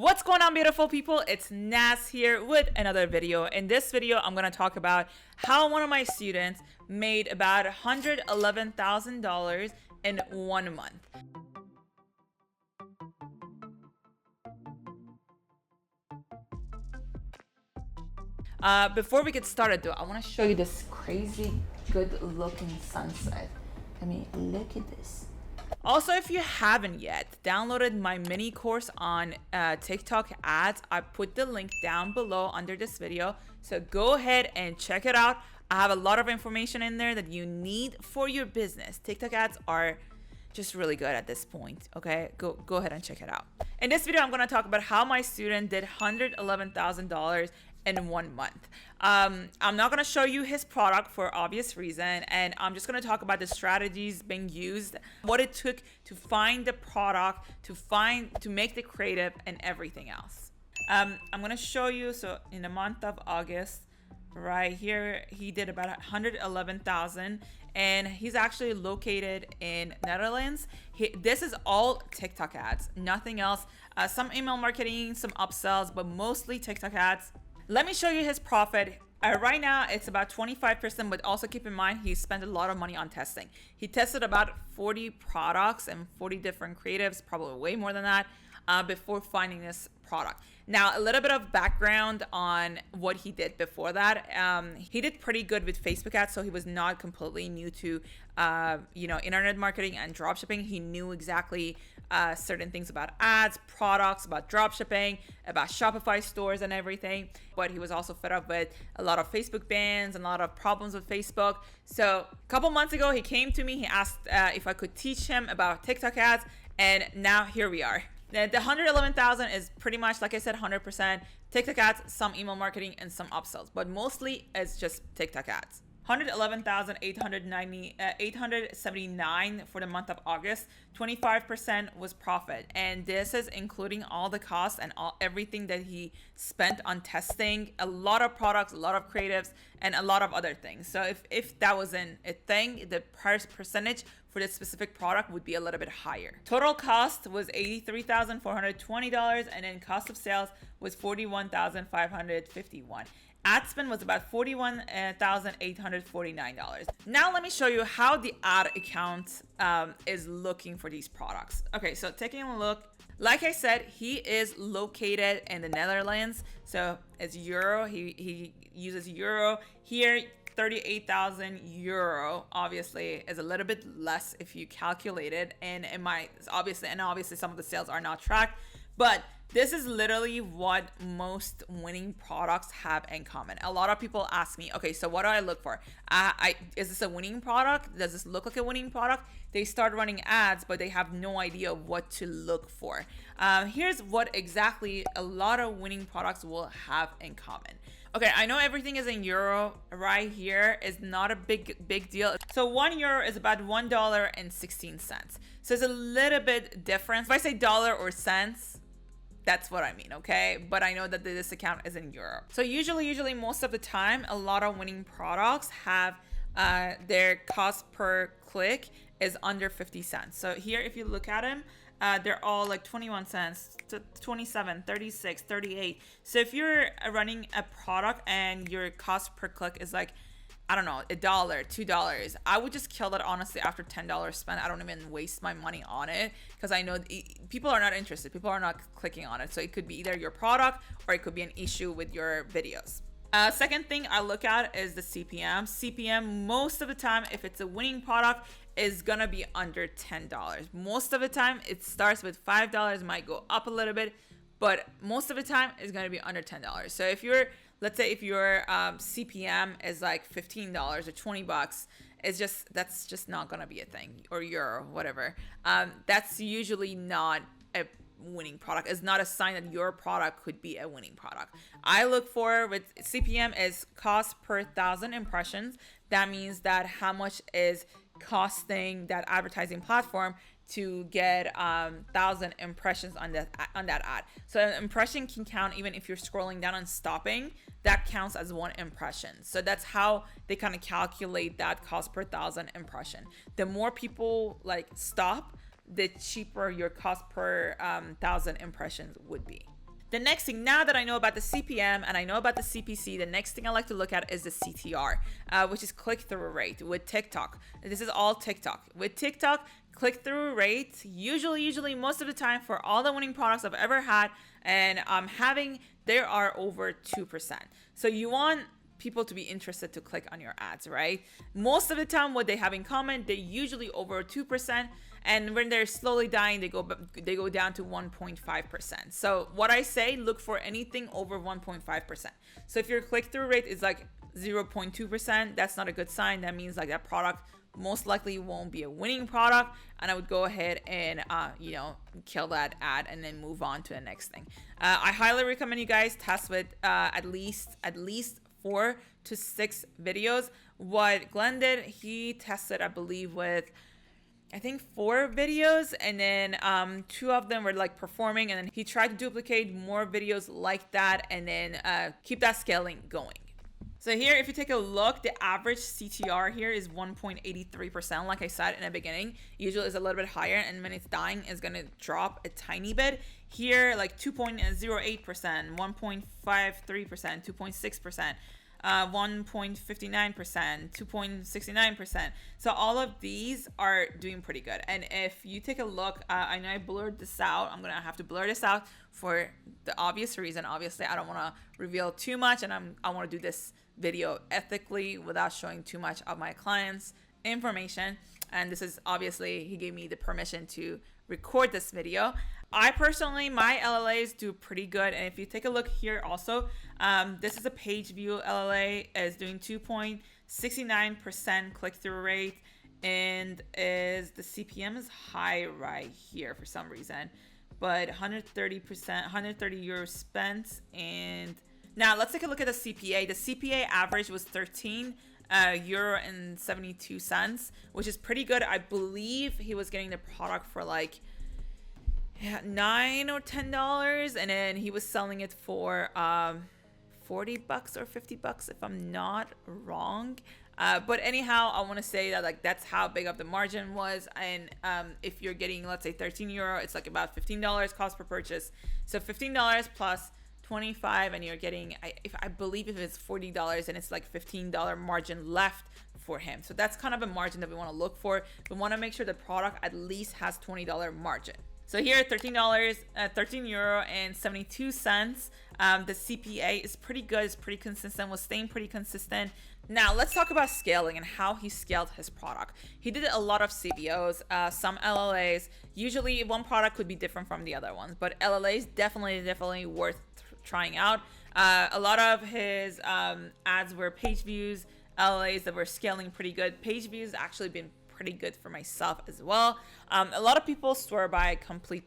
What's going on, beautiful people? It's Nas here with another video. In this video, I'm going to talk about how one of my students made about $111,000 in 1 month. Before we get started though, I want to show you this crazy good looking sunset. I mean, look at this. Also, if you haven't yet downloaded my mini course on TikTok ads, I put the link down below under this video. So go ahead and check it out. I have a lot of information in there that you need for your business. TikTok ads are just really good at this point. Okay, go ahead and check it out. In this video, I'm going to talk about how my student did $111,000 in 1 month. I'm not going to show you his product for obvious reason, and I'm just going to talk about the strategies being used, what it took to find the product, to make the creative, and everything else. I'm going to show you. So in the month of August, right here, he did about 111,000, and he's actually located in Netherlands. This is all TikTok ads, nothing else. Some email marketing, some upsells, but mostly TikTok ads. Let me show you his profit. Right now, it's about 25%, but also keep in mind, he spent a lot of money on testing. He tested about 40 products and 40 different creatives, probably way more than that, before finding this product. Now, a little bit of background on what he did before that. He did pretty good with Facebook ads, so he was not completely new to, internet marketing and dropshipping. He knew exactly certain things about ads, products, about dropshipping, about Shopify stores and everything. But he was also fed up with a lot of Facebook bans and a lot of problems with Facebook. So a couple months ago, he came to me. He asked if I could teach him about TikTok ads. And now here we are. The 111,000 is pretty much, like I said, 100% TikTok ads, some email marketing, and some upsells. But mostly it's just TikTok ads. 111,879 for the month of August. 25% was profit, and this is including all the costs and everything that he spent on testing a lot of products, a lot of creatives, and a lot of other things. So if that wasn't a thing, the price percentage for this specific product would be a little bit higher. Total cost was $83,420, and then cost of sales was $41,551. Ad spend was about $41,849. Now let me show you how the ad account is looking for these products. Okay, so taking a look, like I said, he is located in the Netherlands, so it's euro. He uses euro here. 38,000 euro obviously is a little bit less if you calculate it, and it might obviously some of the sales are not tracked, but this is literally what most winning products have in common. A lot of people ask me, okay, so what do I look for? Is this a winning product? Does this look like a winning product? They start running ads, but they have no idea what to look for. Here's what exactly a lot of winning products will have in common. Okay, I know everything is in euro. Right here is not a big deal. So 1 euro is about $1.16. So it's a little bit different. If I say dollar or cents, that's what I mean, okay? But I know that this account is in euro. So usually most of the time, a lot of winning products have their cost per click is under 50 cents. So here, if you look at them, they're all like 21 cents, 27, 36, 38. So if you're running a product and your cost per click is like, I don't know, $1, $2, I would just kill that honestly after $10 spent. I don't even waste my money on it because I know people are not interested. People are not clicking on it. So it could be either your product or it could be an issue with your videos. Second thing I look at is the CPM. CPM, most of the time, if it's a winning product, is gonna be under $10. Most of the time, it starts with $5, might go up a little bit, but most of the time, it's gonna be under $10. So if you're, let's say if your CPM is like $15 or $20, that's just not gonna be a thing, or euro, whatever. That's usually not a winning product. Is not a sign that your product could be a winning product. I look for with CPM is cost per 1,000 impressions. That means that how much is costing that advertising platform to get 1,000 impressions on that ad. So an impression can count even if you're scrolling down and stopping. That counts as one impression. So that's how they kind of calculate that cost per 1,000 impression. The more people stop, the cheaper your cost per 1,000 impressions would be. The next thing, now that I know about the CPM and I know about the CPC, the next thing I like to look at is the CTR, which is click-through rate with TikTok. This is all TikTok. With TikTok, click-through rate, usually most of the time for all the winning products I've ever had and I'm having, there are over 2%. So you want people to be interested to click on your ads, right? Most of the time, what they have in common, they're usually over 2%. And when they're slowly dying, they go down to 1.5%. So what I say, look for anything over 1.5%. So if your click-through rate is like 0.2%, that's not a good sign. That means like that product most likely won't be a winning product, and I would go ahead and kill that ad and then move on to the next thing. I highly recommend you guys test with at least 4 to 6 videos. What Glenn did, he tested, I believe, with I think 4 videos, and then 2 of them were like performing, and then he tried to duplicate more videos like that and then keep that scaling going. So here, if you take a look, the average CTR here is 1.83%. Like I said in the beginning, usually it's a little bit higher, and when it's dying, it's gonna drop a tiny bit. Here, like 2.08%, 1.53%, 2.6%. 1.59%, 2.69%. So all of these are doing pretty good. And if you take a look, I know I blurred this out. I'm gonna have to blur this out for the obvious reason. Obviously, I don't want to reveal too much, and I want to do this video ethically without showing too much of my clients' information. And this is obviously, he gave me the permission to record this video. I personally, my LLAs do pretty good. And if you take a look here also, this is a page view LLA, is doing 2.69% click-through rate, and is the CPM is high right here for some reason, but 130 euro spent. And now let's take a look at the CPA. The CPA average was 13 euro and 72 cents, which is pretty good. I believe he was getting the product for like $9 or $10, and then he was selling it for $40 or $50 if I'm not wrong. But anyhow, I want to say that like that's how big of the margin was. And if you're getting, let's say 13 euro, it's like about $15 cost per purchase. So $15 plus 25, and you're getting, I believe if it's $40, and it's like $15 margin left for him. So that's kind of a margin that we want to look for. We want to make sure the product at least has $20 margin. So here, $13, 13 euro and 72 cents. The CPA is pretty good. It's pretty consistent. Was staying pretty consistent. Now let's talk about scaling and how he scaled his product. He did a lot of CBOs, some LLAs. Usually one product could be different from the other ones, but LLAs definitely worth trying out. A lot of his ads were page views, LLAs that were scaling pretty good. Page views actually been pretty good for myself as well. A lot of people swear by complete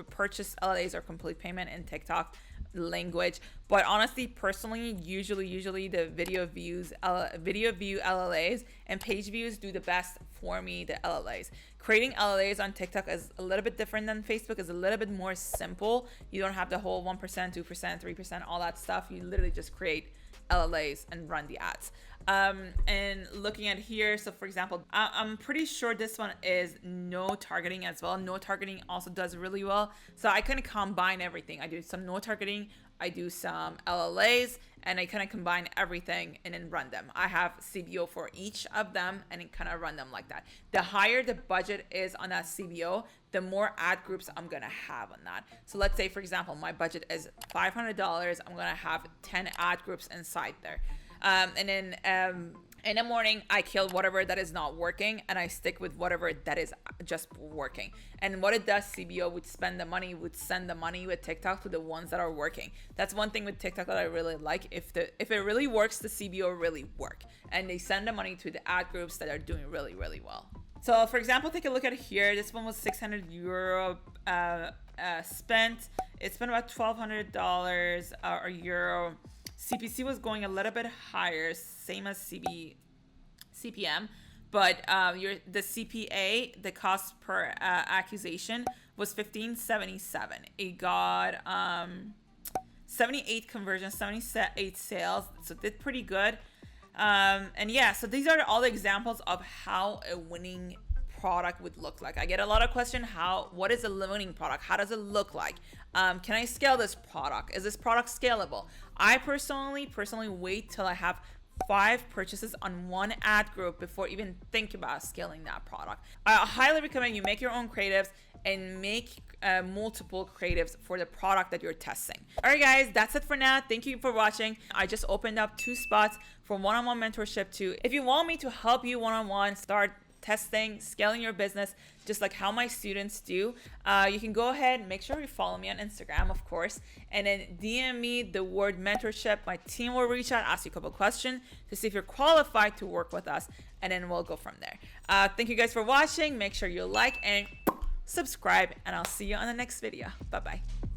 purchase LLAs or complete payment in TikTok language, but honestly, personally, usually the video view LLAs and page views do the best for me. The LLAs, creating LLAs on TikTok is a little bit different than Facebook. Is a little bit more simple. You don't have the whole 1%, 2%, 3%, all that stuff. You literally just create LLAs and run the ads. And looking at here, so for example, I'm pretty sure this one is no targeting as well. No targeting also does really well. So I kind of combine everything. I do some no targeting, I do some LLAs, and I kind of combine everything and then run them. I have CBO for each of them and then kind of run them like that. The higher the budget is on that CBO, the more ad groups I'm gonna have on that. So let's say, for example, my budget is $500. I'm gonna have 10 ad groups inside there. And then in the morning, I kill whatever that is not working, and I stick with whatever that is just working. And what it does, CBO would send the money with TikTok to the ones that are working. That's one thing with TikTok that I really like. If it really works, the CBO really work, and they send the money to the ad groups that are doing really well. So for example, take a look at here. This one was 600 euro spent. It spent about $1,200 or euro. CPC was going a little bit higher, same as CPM, but the CPA, the cost per acquisition, was $15.77. It got 78 conversions, 78 sales, so it did pretty good. And yeah, so these are all the examples of how a winning product would look like. I get a lot of questions, what is a learning product? How does it look like? Can I scale this product? Is this product scalable? I personally wait till I have 5 purchases on one ad group before even think about scaling that product. I highly recommend you make your own creatives and make multiple creatives for the product that you're testing. All right, guys, that's it for now. Thank you for watching. I just opened up 2 spots for one-on-one mentorship too. If you want me to help you one-on-one start testing, scaling your business, just like how my students do, you can go ahead and make sure you follow me on Instagram, of course, and then DM me the word mentorship. My team will reach out, ask you a couple questions to see if you're qualified to work with us, and then we'll go from there. Thank you guys for watching. Make sure you like and subscribe, and I'll see you on the next video. Bye-bye.